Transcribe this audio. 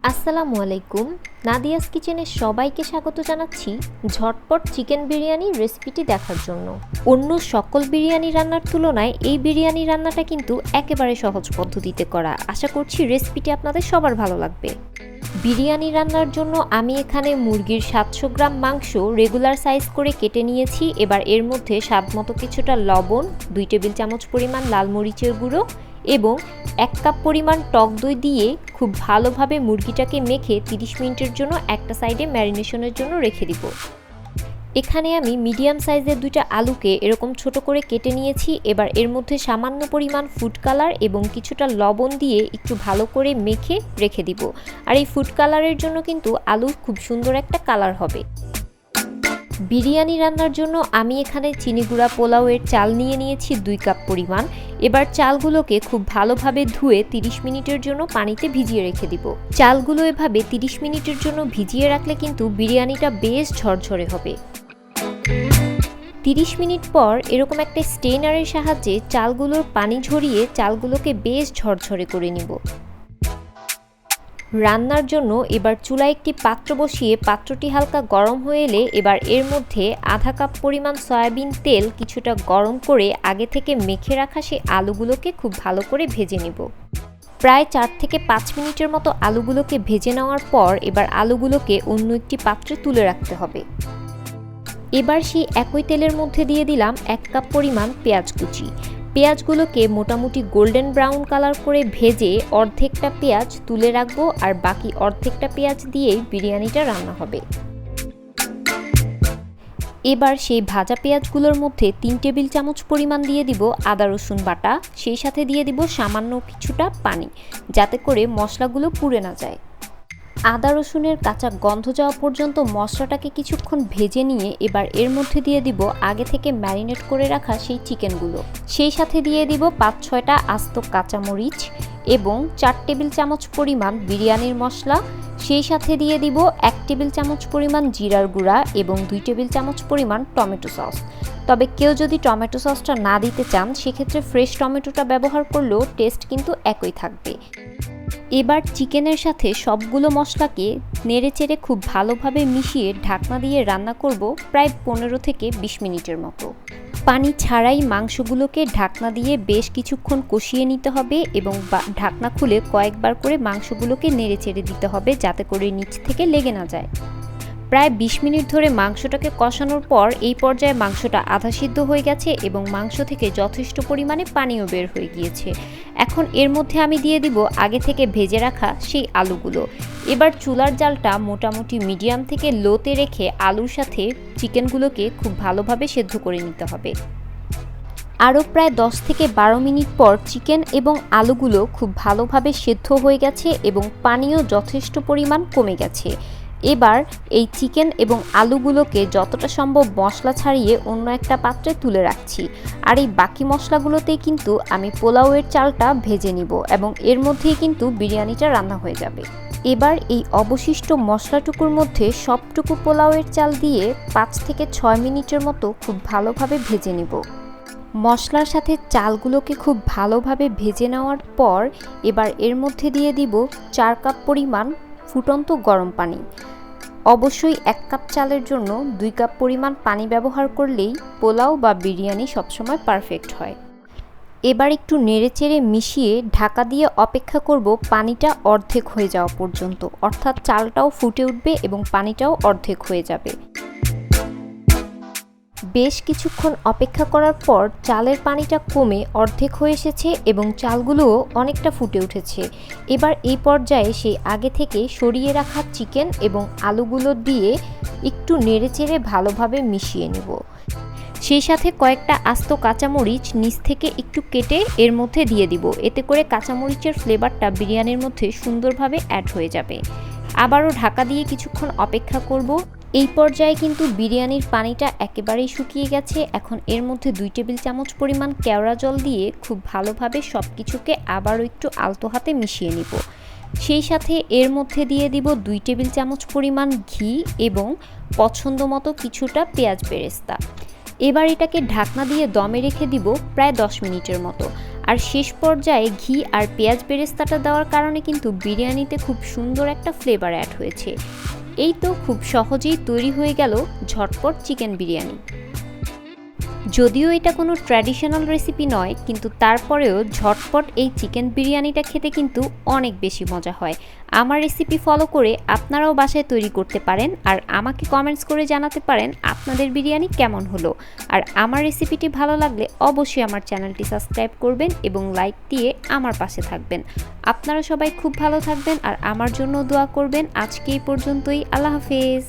আসসালামু আলাইকুম। নাদিয়াস কিচেনে সবাইকে স্বাগত জানাচ্ছি ঝটপট চিকেন বিরিয়ানি রেসিপিটি দেখার জন্য। অন্য সকল বিরিয়ানি রান্নার তুলনায় এই বিরিয়ানি রান্নাটা কিন্তু একেবারে সহজ পদ্ধতিতে করা। আশা করছি রেসিপিটি আপনাদের সবার ভালো লাগবে। বিরিয়ানি রান্নার জন্য আমি এখানে মুরগির 700 গ্রাম মাংস রেগুলার সাইজ করে কেটে নিয়েছি। এবার এর মধ্যে স্বাদমতো কিছুটা লবণ, 2 টেবিল চামচ পরিমাণ লাল মরিচের গুঁড়ো এবং 1 কাপ পরিমাণ টক দই দিয়ে খুব ভালোভাবে মুরগিটাকে মেখে 30 মিনিটের জন্য একটা সাইডে ম্যারিনেশনের জন্য রেখে দিব। এখানে আমি মিডিয়াম সাইজের 2টা আলুকে এরকম ছোট করে কেটে নিয়েছি। এবার এর মধ্যে সামান্য পরিমাণ ফুড কালার এবং কিছুটা লবণ দিয়ে একটু ভালো করে মেখে রেখে দিব। আর এই ফুড কালারের জন্য কিন্তু আলুর খুব সুন্দর একটা কালার হবে। বিরিয়ানি রান্নার জন্য আমি এখানে চিনি গুঁড়া পোলাওয়ের চাল নিয়ে নিয়েছি 2 কাপ পরিমাণ। এবার চালগুলোকে খুব ভালোভাবে ধুয়ে 30 মিনিটের জন্য পানিতে ভিজিয়ে রেখে দিব। চালগুলো এভাবে 30 মিনিটের জন্য ভিজিয়ে রাখলে কিন্তু বিরিয়ানিটা বেশ ঝরঝরে হবে। 30 মিনিট পর এরকম একটা স্টেনারের সাহায্যে চালগুলোর পানি ঝরিয়ে চালগুলোকে বেশ ঝরঝরে করে নিব। রান্নার জন্য এবার চুলায় একটি পাত্র বসিয়ে পাত্রটি হালকা গরম হয়ে এলে এবার এর মধ্যে আধা কাপ পরিমাণ সয়াবিন তেল কিছুটা গরম করে আগে থেকে মেখে রাখা সেই আলুগুলোকে খুব ভালো করে ভেজে নেব। প্রায় 4 থেকে 5 মিনিটের মতো আলুগুলোকে ভেজে নেওয়ার পর এবার আলুগুলোকে অন্য একটি পাত্রে তুলে রাখতে হবে। এবার সেই একই তেলের মধ্যে দিয়ে দিলাম 1 কাপ পরিমাণ পেঁয়াজ কুচি। পেঁয়াজগুলোকে মোটামুটি গোল্ডেন ব্রাউন কালার করে ভেজে অর্ধেকটা পেঁয়াজ তুলে রাখবো, আর বাকি অর্ধেকটা পেঁয়াজ দিয়েই বিরিয়ানিটা রান্না হবে। এবার সেই ভাজা পেঁয়াজগুলোর মধ্যে 3 টেবিল চামচ পরিমাণ দিয়ে দিব আদা রসুন বাটা, সেই সাথে দিয়ে দিব সামান্য কিছুটা পানি, যাতে করে মশলাগুলো পুড়ে না যায়। আদা রসুনের কাঁচা গন্ধ যাওয়া পর্যন্ত মশলাটাকে কিছুক্ষণ ভেজে নিয়ে এবার এর মধ্যে দিয়ে দিব আগে থেকে ম্যারিনেট করে রাখা সেই চিকেনগুলো, সেই সাথে দিয়ে দিব 5-6টা আস্ত কাঁচামরিচ এবং 4 টেবিল চামচ পরিমাণ বিরিয়ানির মশলা, সেই সাথে দিয়ে দিব 1 টেবিল চামচ পরিমাণ জিরার গুঁড়া এবং 2 টেবিল চামচ পরিমাণ টমেটো সস। তবে কেউ যদি টমেটো সসটা না দিতে চান সেক্ষেত্রে ফ্রেশ টমেটোটা ব্যবহার করলেও টেস্ট কিন্তু একই থাকবে। এবার চিকেনের সাথে সবগুলো মশলাকে নেড়েচেড়ে খুব ভালোভাবে মিশিয়ে ঢাকনা দিয়ে রান্না করব প্রায় 15 থেকে 20 মিনিটের মতো। পানি ছাড়াই মাংসগুলোকে ঢাকনা দিয়ে বেশ কিছুক্ষণ কষিয়ে নিতে হবে এবং ঢাকনা খুলে কয়েকবার করে মাংসগুলোকে নেড়েচেড়ে দিতে হবে, যাতে করে নিচ থেকে লেগে না যায়। প্রায় 20 মিনিট ধরে মাংসটাকে কষানোর পর এই পর্যায়ে মাংসটা আধা সিদ্ধ হয়ে গেছে এবং মাংস থেকে যথেষ্ট পরিমাণে পানিও বের হয়ে গিয়েছে। এখন এর মধ্যে আমি দিয়ে দিব আগে থেকে ভেজে রাখা সেই আলুগুলো। এবার চুলার জালটা মোটামুটি মিডিয়াম থেকে লোতে রেখে আলুর সাথে চিকেনগুলোকে খুব ভালোভাবে সেদ্ধ করে নিতে হবে। আরও প্রায় 10 থেকে 12 মিনিট পর চিকেন এবং আলুগুলো খুব ভালোভাবে সেদ্ধ হয়ে গেছে এবং পানিও যথেষ্ট পরিমাণ কমে গেছে। এবার এই চিকেন এবং আলুগুলোকে যতটা সম্ভব মশলা ছাড়িয়ে অন্য একটা পাত্রে তুলে রাখছি। আর এই বাকি মশলাগুলোতেই কিন্তু আমি পোলাওয়ের চালটা ভেজে নিব এবং এর মধ্যেই কিন্তু বিরিয়ানিটা রান্না হয়ে যাবে। এবার এই অবশিষ্ট মশলাটুকুর মধ্যে সবটুকু পোলাওয়ের চাল দিয়ে 5 থেকে 6 মিনিটের মতো খুব ভালোভাবে ভেজে নিব। মশলার সাথে চালগুলোকে খুব ভালোভাবে ভেজে নেওয়ার পর এবার এর মধ্যে দিয়ে দিব 4 কাপ পরিমাণ ফুটন্ত গরম পানি। অবশ্যই 1 কাপ চালের জন্য 2 কাপ পরিমাণ পানি ব্যবহার করলেই পোলাও বা বিরিয়ানি সবসময় পারফেক্ট হয়। এবার একটু নেড়েচেড়ে মিশিয়ে ঢাকা দিয়ে অপেক্ষা করব পানিটা অর্ধেক হয়ে যাওয়া পর্যন্ত, অর্থাৎ চালটাও ফুটে উঠবে এবং পানিটাও অর্ধেক হয়ে যাবে। বেশ কিছুক্ষণ অপেক্ষা করার পর চালের পানিটা কমে অর্ধেক হয়ে এসেছে এবং চালগুলোও অনেকটা ফুটে উঠেছে। এবার এই পর্যায়ে সেই আগে থেকে সরিয়ে রাখা চিকেন এবং আলুগুলো দিয়ে একটু নেড়েচেড়ে ভালোভাবে মিশিয়ে নেব। সেই সাথে কয়েকটা আস্ত কাঁচামরিচ নিচ থেকে একটু কেটে এর মধ্যে দিয়ে দিব, এতে করে কাঁচামরিচের ফ্লেভারটা বিরিয়ানির মধ্যে সুন্দরভাবে অ্যাড হয়ে যাবে। আবারও ঢাকা দিয়ে কিছুক্ষণ অপেক্ষা করব। এই পর্যায়ে কিন্তু বিরিয়ানির পানিটা একেবারেই শুকিয়ে গেছে। এখন এর মধ্যে 2 টেবিল চামচ পরিমাণ কেওড়া জল দিয়ে খুব ভালোভাবে সব কিছুকে আবারও একটু আলতো হাতে মিশিয়ে নিব। সেই সাথে এর মধ্যে দিয়ে দিব 2 টেবিল চামচ পরিমাণ ঘি এবং পছন্দ মতো কিছুটা পেঁয়াজ বেরেস্তা। এবার এটাকে ঢাকনা দিয়ে দমে রেখে দিব প্রায় 10 মিনিটের মতো। আর শেষ পর্যায়ে ঘি আর পেঁয়াজ বেরেস্তাটা দেওয়ার কারণে কিন্তু বিরিয়ানিতে খুব সুন্দর একটা ফ্লেভার অ্যাড হয়েছে। এই তো খুব সহজেই তৈরি হয়ে গেল ঝটপট চিকেন বিরিয়ানি। যদিও এটা কোনো ট্র্যাডিশনাল রেসিপি নয়, কিন্তু তারপরেও ঝটপট এই চিকেন বিরিয়ানিটা খেতে কিন্তু অনেক বেশি মজা হয়। আমার রেসিপি ফলো করে আপনারাও বাসায় তৈরি করতে পারেন আর আমাকে কমেন্টস করে জানাতে পারেন আপনাদের বিরিয়ানি কেমন হলো। আর আমার রেসিপিটি ভালো লাগলে অবশ্যই আমার চ্যানেলটি সাবস্ক্রাইব করবেন এবং লাইক দিয়ে আমার পাশে থাকবেন। আপনারা সবাই খুব ভালো থাকবেন আর আমার জন্য দোয়া করবেন। আজকে এই পর্যন্তই। আল্লাহ হাফেজ।